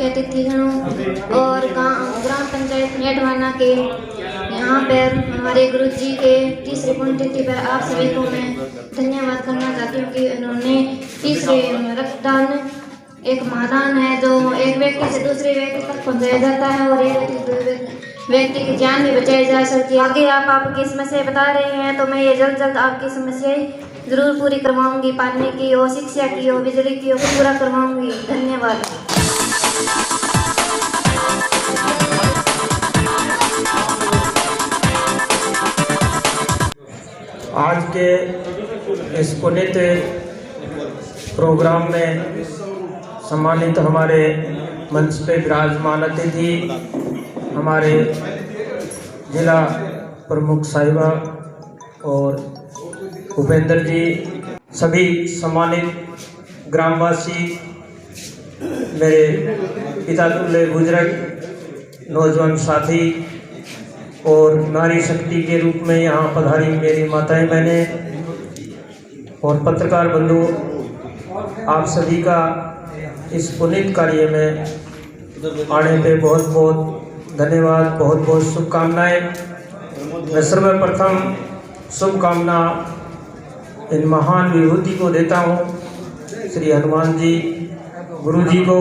मुख्य अतिथिगणों और ग्राम पंचायत नेटवाना के यहाँ पर हमारे गुरुजी के तीसरी पुण्यतिथि पर आप सभी को मैं धन्यवाद करना चाहती हूँ कि उन्होंने तीसरे रक्तदान एक महादान है जो एक व्यक्ति से दूसरे व्यक्ति तक पहुँचाया जाता है और एक व्यक्ति की जान भी बचाई जा सकती है। आगे आप आपकी समस्याएं बता रहे हैं तो मैं ये जल्द आपकी समस्याएं जरूर पूरी करवाऊंगी। पानी की हो, शिक्षा की हो, बिजली की हो, पूरा करवाऊंगी। धन्यवाद। आज के इस पुनीत प्रोग्राम में सम्मानित हमारे मंच पे विराजमान अतिथि हमारे जिला प्रमुख साहिबा और भूपेंद्र जी, सभी सम्मानित ग्रामवासी, मेरे पिता तुल्य बुजुर्ग नौजवान साथी और नारी शक्ति के रूप में यहाँ पधारी मेरी माताएं बहनें और पत्रकार बंधु, आप सभी का इस पुनीत कार्य में आने पे बहुत बहुत धन्यवाद, बहुत बहुत शुभकामनाएं। मैं सर्वप्रथम शुभकामना इन महान विभूति को देता हूँ, श्री हनुमान जी गुरु जी को,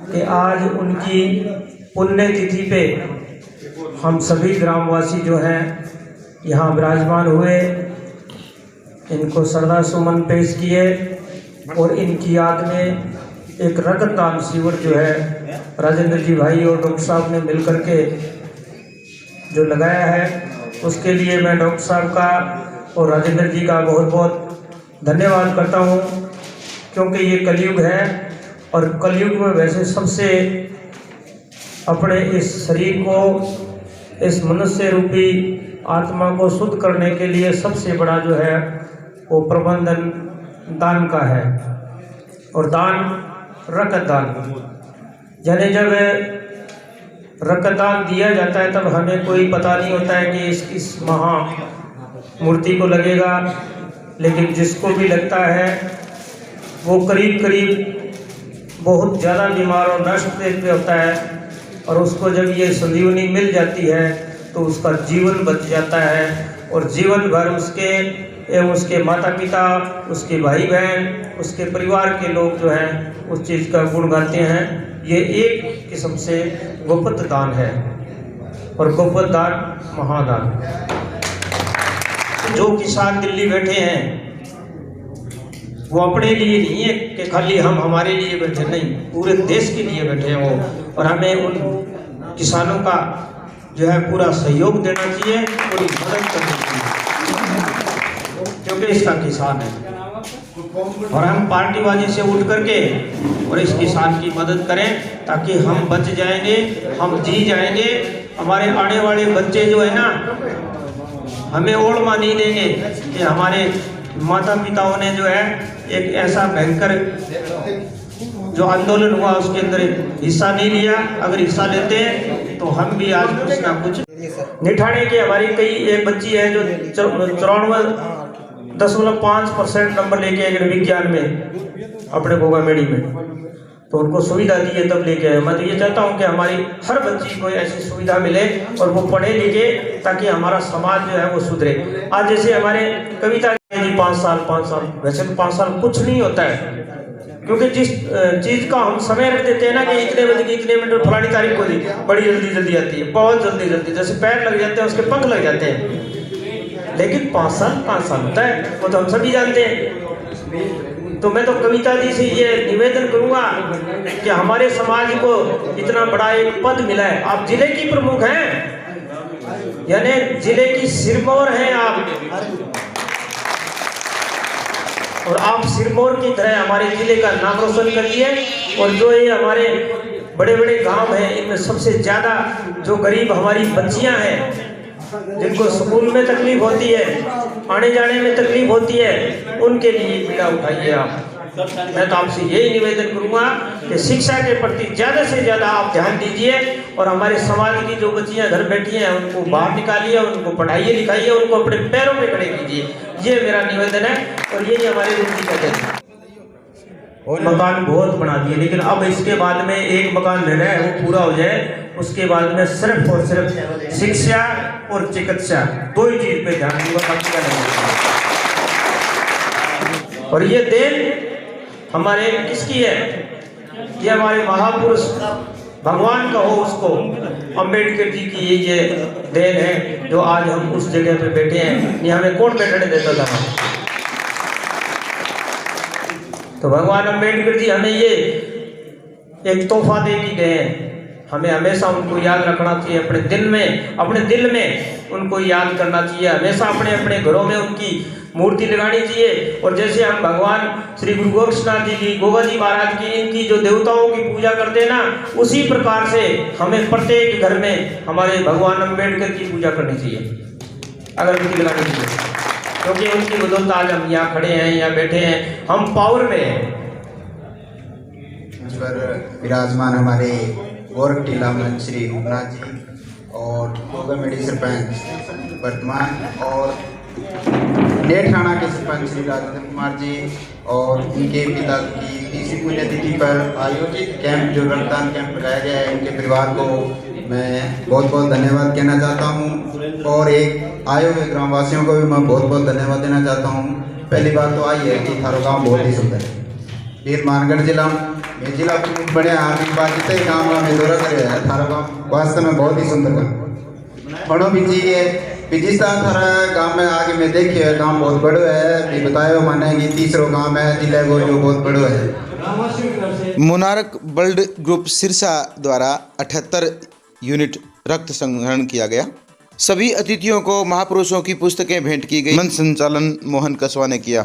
कि आज उनकी पुण्यतिथि पे हम सभी ग्रामवासी जो हैं यहाँ विराजमान हुए, इनको श्रद्धा सुमन पेश किए और इनकी याद में एक रक्तदान शिविर जो है राजेंद्र जी भाई और डॉक्टर साहब ने मिलकर के जो लगाया है, उसके लिए मैं डॉक्टर साहब का और राजेंद्र जी का बहुत बहुत धन्यवाद करता हूँ, क्योंकि ये कलयुग है और कलयुग में वैसे सबसे अपने इस शरीर को, इस मनुष्य रूपी आत्मा को शुद्ध करने के लिए सबसे बड़ा जो है वो प्रबंधन दान का है। और दान रक्तदान, यानी जब रक्तदान दिया जाता है तब हमें कोई पता नहीं होता है कि इस महा मूर्ति को लगेगा, लेकिन जिसको भी लगता है वो करीब करीब बहुत ज़्यादा बीमार और नष्ट पे होता है, और उसको जब ये संजीवनी मिल जाती है तो उसका जीवन बच जाता है और जीवन भर उसके एवं उसके माता पिता, उसके भाई बहन, उसके परिवार के लोग जो हैं उस चीज़ का गुण गाते हैं। ये एक किस्म से गुप्त दान है और गुप्त दान महादान। जो किसान दिल्ली बैठे हैं वो अपने लिए नहीं है कि खाली हम हमारे लिए बैठे, नहीं, पूरे देश के लिए बैठे हैं वो, और हमें उन किसानों का जो है पूरा सहयोग देना चाहिए, पूरी मदद करनी चाहिए, क्योंकि इसका किसान है। और हम पार्टीबाजी से उठ करके और इस किसान की मदद करें ताकि हम बच जाएंगे, हम जी जाएंगे। हमारे आने वाले बच्चे जो है ना, हमें ओढ़मा नहीं देंगे कि हमारे माता पिताओं ने जो है एक ऐसा भयंकर जो आंदोलन हुआ उसके अंदर हिस्सा नहीं लिया। अगर हिस्सा लेते हैं तो हम भी आज कुछ ना कुछ। निठाने की हमारी कई एक बच्ची है जो 94.5% नंबर लेके आए विज्ञान में अपने गोगामेड़ी में, तो उनको सुविधा दी है तब लेके आए। मैं तो ये चाहता हूँ कि हमारी हर बच्ची को ऐसी सुविधा मिले और वो पढ़े लिखे, ताकि हमारा समाज जो है वो सुधरे। आज जैसे हमारे कविता जी 5 साल, वैसे तो 5 साल कुछ नहीं होता है, क्योंकि जिस चीज़ का हम समय रख देते हैं ना कि इतने बजे की इतने मिनट फलानी तारीख को दी, बड़ी जल्दी जल्दी आती है, बहुत जल्दी जल्दी, जैसे पैर लग जाते हैं उसके पंख लग जाते हैं, लेकिन 5 साल होता है, वो तो हम सभी जानते हैं। तो मैं तो कविता जी से ये निवेदन करूंगा कि hमारे समाज को इतना बड़ा एक पद मिला है। आप जिले की प्रमुख हैं, यानी जिले की सिरमौर हैं आप, और आप सिरमौर की तरह हमारे जिले का नाम रोशन करिए। और जो ये हमारे बड़े बड़े गांव हैं, इनमें सबसे ज़्यादा जो गरीब हमारी बच्चियां हैं, जिनको स्कूल में तकलीफ होती है, आने जाने में तकलीफ होती है, उनके लिए पीड़ा उठाइए आप। मैं तो आपसे यही निवेदन करूंगा कि शिक्षा के प्रति ज़्यादा से ज़्यादा आप ध्यान दीजिए, और हमारे समाज की जो बच्चियां घर बैठी हैं उनको बाहर निकालिए, उनको पढ़ाइए लिखाइए, उनको अपने पैरों पे खड़े कीजिए। ये मेरा निवेदन है और यही हमारे रुचि का है। और मकान बहुत बना दिए, लेकिन अब इसके बाद में एक मकान रह रहा है, वो पूरा हो जाए, उसके बाद में सिर्फ और सिर्फ शिक्षा और चिकित्सा, दो ही चीज पे ध्यान दूंगा, बाकी का नहीं। और ये देन हमारे किसकी है? ये हमारे महापुरुष भगवान का हो उसको, अम्बेडकर जी की ये देन है जो आज हम उस जगह पे बैठे हैं। ये हमें कौन बैठने देता था? तो भगवान अम्बेडकर जी हमें ये एक तोहफा दे के गए हैं। हमें हमेशा उनको याद रखना चाहिए, अपने दिल में उनको याद करना चाहिए, हमेशा अपने अपने घरों में उनकी मूर्ति लगानी चाहिए। और जैसे हम भगवान श्री गुरु गोरक्षनाथ जी की, गोगा जी महाराज की, इनकी जो देवताओं की पूजा करते हैं ना, उसी प्रकार से हमें प्रत्येक घर में हमारे भगवान अम्बेडकर की पूजा करनी चाहिए, अगरबत्ती लगानी चाहिए, क्योंकि उनकी बदौलत आज हम यहाँ खड़े हैं, यहाँ बैठे हैं, हम पावर में हैं। पर विराजमान हमारे गोरख टीला में श्री रूपनाथ जी और गोगामेडी सरपंच वर्तमान और नेठाना के सरपंच श्री राजेंद्र कुमार जी और इनके पिता की तीसरी पुण्यतिथि पर आयोजित कैंप, जो रक्तदान कैंप लगाया गया है, इनके परिवार को मैं बहुत बहुत धन्यवाद कहना चाहता हूं। और एक आए हुए ग्रामवासियों को भी मैं बहुत बहुत धन्यवाद देना चाहता हूं। पहली बात तो आई है कि थारो गाँव बहुत ही सुंदर है। ये मानगढ़ जिला में जिला प्रमुख बने आर्थिक बात जितने गाँव में दौरा करे है, थारो गाँव वास्तव में बहुत ही सुंदर गाँव बड़ो भी चाहिए। जिस तरह थारा गाँव में आगे में देखिए, गाँव बहुत बड़ो है, बतायो माने कि तीसरो गाँव है जिले को जो बहुत बड़ो है। मुनारक ब्लड ग्रुप सिरसा द्वारा 78 यूनिट रक्त संग्रहण किया गया। सभी अतिथियों को महापुरुषों की पुस्तकें भेंट की गई। मंच संचालन मोहन कसवा ने किया।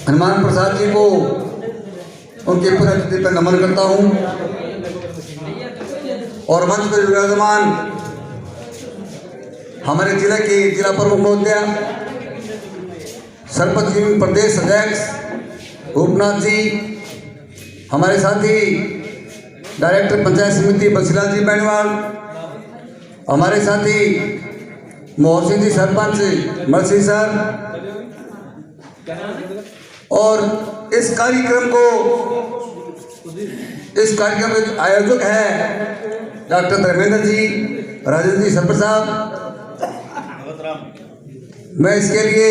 हनुमान प्रसाद जी को उनके पुण्यतिथि पर नमन करता हूँ। और मंच पर विराजमान हमारे जिले के जिला प्रमुख महोदया, सरपंच प्रदेश अध्यक्ष रूपनाथ जी, हमारे साथी डायरेक्टर पंचायत समिति बसीलाल जी बैणवाल, हमारे साथी मोहन सिंह जी सरपंच मरसी सर, और इस कार्यक्रम के आयोजक है डॉक्टर धर्मेंद्र जी, राजेंद्र जी सरपंच साहब। मैं इसके लिए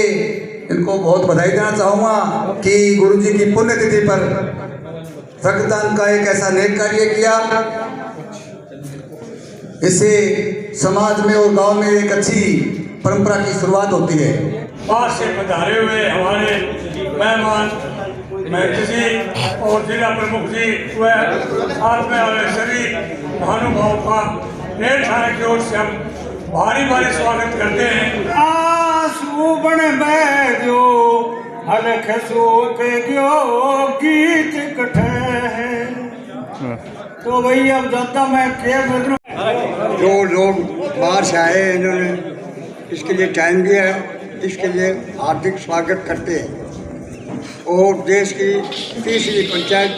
इनको बहुत बधाई देना चाहूँगा कि गुरु जी की पुण्यतिथि पर रक्तदान का एक ऐसा नेक कार्य किया। इससे समाज में और गांव में एक अच्छी परंपरा की शुरुआत होती है। बाहर से पधारे हुए हमारे मेहमान महंती और जिला प्रमुख जी व साथ में वाले सभी महानुभाव का नेट थाने की ओर से हम भारी भारी स्वागत करते हैं। आंसू बन बैठो हलख सोक गयो गीत कठे है। तो भाई अब जाता मैं क्या बोल रहा हूँ। जो लोग बाहर से आए इन्होंने इसके लिए टाइम दिया है, इसके लिए हार्दिक स्वागत करते हैं। और देश की तीसरी पंचायत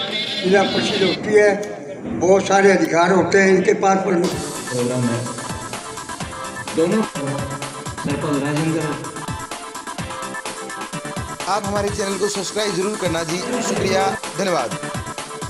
जिला परिषद होती है, बहुत सारे अधिकार होते हैं इनके पास। प्रोग्राम है दोनों सरपंच राजेंद्र। आप हमारे चैनल को सब्सक्राइब जरूर करना जी। शुक्रिया, धन्यवाद।